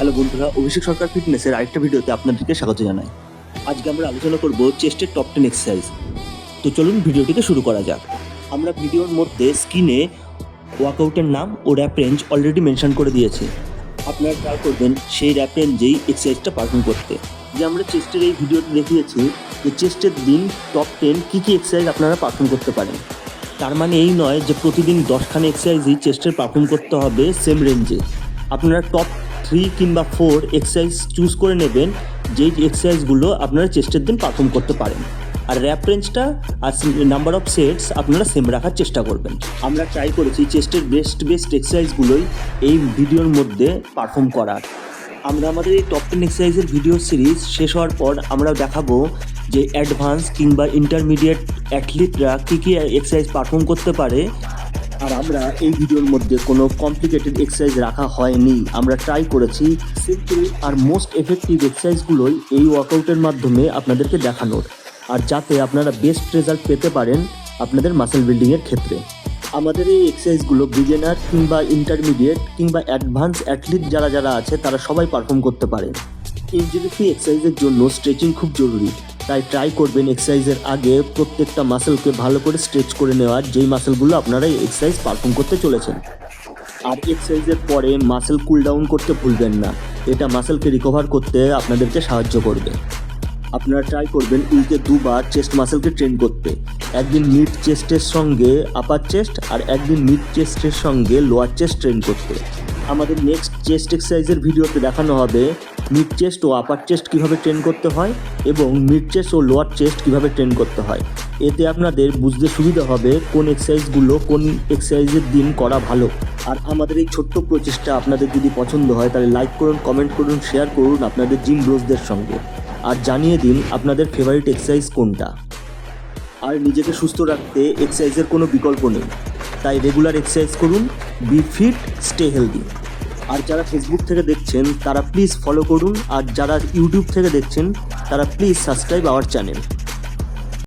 Hello বন্ধুরা, অভিষেক সরকার ফিটনেসের আরেকটা ভিডিওতে আপনাদেরকে স্বাগত জানাই। আজকে আমরা আলোচনা করব চেস্টের টপ 10 এক্সারসাইজ। তো চলুন ভিডিওটিকে শুরু করা যাক। আমরা ভিডিওর মধ্যে স্ক্রিনে ওয়ার্কআউটের নাম ও র্যাপ রেঞ্জ অলরেডি মেনশন করে দিয়েছি। আপনারা ট্রাই করবেন সেই র্যাপ রেঞ্জেই এক্সারসাইজটা পারফর্ম করতে। যে আমরা চেস্টের এই ভিডিওতে দেখিয়েছি যে চেস্টের দিন টপ 10 কী কী এক্সারসাইজ আপনারা পারফর্ম করতে পারেন। তার মানে এই নয় যে প্রতিদিন 10খানা এক্সারসাইজই চেস্টের পারফর্ম করতে হবে সেম রেঞ্জে। আপনারা টপ 3 কিংবা 4 এক্সারসাইজ চুজ করে নেবেন যেই এক্সারসাইজগুলো আপনারা চেস্টের দিন পারফর্ম করতে পারেন। আর র্যাপ রেঞ্জটা আর নাম্বার অফ সেটস আপনারা সেম রাখার চেষ্টা করবেন। আমরা ট্রাই করেছি চেস্টের বেস্ট এক্সারসাইজগুলোই এই ভিডিওর মধ্যে পারফর্ম করার। আমরা আমাদের এই টপ 10 এক্সারসাইজের ভিডিও সিরিজ শেষ হওয়ার পর আমরা দেখাবো যে অ্যাডভান্স কিংবা ইন্টারমিডিয়েট অ্যাথলিটরা কী কী এক্সারসাইজ পারফর্ম করতে পারে। আর আমরা এই ভিডিওর মধ্যে কোনো কমপ্লিকেটেড এক্সারসাইজ রাখা হয়নি। আমরা ট্রাই করেছি সিম্পল আর মোস্ট এফেক্টিভ এক্সারসাইজগুলোই এই ওয়ার্কআউটের মাধ্যমে আপনাদেরকে দেখানোর, আর যাতে আপনারা বেস্ট রেজাল্ট পেতে পারেন আপনাদের মাসেল বিল্ডিংয়ের ক্ষেত্রে। আমাদের এই এক্সারসাইজগুলো বিগিনার কিংবা ইন্টারমিডিয়েট কিংবা অ্যাডভান্স অ্যাথলিট যারা আছে তারা সবাই পারফর্ম করতে পারে। ইনজুরি ফ্রি এক্সারসাইজের জন্য স্ট্রেচিং খুব জরুরি, তাই ট্রাই করবেন এক্সারসাইজের আগে প্রত্যেকটা মাসেলকে ভালো করে স্ট্রেচ করে নেওয়ার, যেই মাসেলগুলো আপনারা এই এক্সারসাইজ পারফর্ম করতে চলেছেন। আর এক্সারসাইজের পরে মাসেল কুল ডাউন করতে ভুলবেন না, এটা মাসেলকে রিকভার করতে আপনাদেরকে সাহায্য করবে। আপনারা ট্রাই করবেন উইকে 2 বার চেস্ট মাসেলকে ট্রেন করতে, একদিন মিড চেস্টের সঙ্গে আপার চেস্ট আর একদিন মিড চেস্টের সঙ্গে লোয়ার চেস্ট ট্রেন করতে। আমাদের নেক্সট চেস্ট এক্সারসাইজের ভিডিওতে দেখানো হবে মিড চেস্ট ও আপার চেস্ট কীভাবে ট্রেন করতে হয় এবং মিড চেস্ট ও লোয়ার চেস্ট কীভাবে ট্রেন করতে হয়। এতে আপনাদের বুঝতে সুবিধা হবে কোন এক্সারসাইজগুলো কোন এক্সারসাইজের দিন করা ভালো। আর আমাদের এই ছোট্ট প্রচেষ্টা আপনাদের যদি পছন্দ হয় তাহলে লাইক করুন, কমেন্ট করুন, শেয়ার করুন আপনাদের জিম ব্রোসদের সঙ্গে, আর জানিয়ে দিন আপনাদের ফেভারিট এক্সারসাইজ কোনটা। আর নিজেকে সুস্থ রাখতে এক্সারসাইজের কোনো বিকল্প নেই, তাই রেগুলার এক্সারসাইজ করুন, বি ফিট, স্টে হেলদি। আর যারা ফেসবুক থেকে দেখছেন তারা প্লিজ ফলো করুন, আর যারা ইউটিউব থেকে দেখছেন তারা প্লিজ সাবস্ক্রাইব আওয়ার চ্যানেল।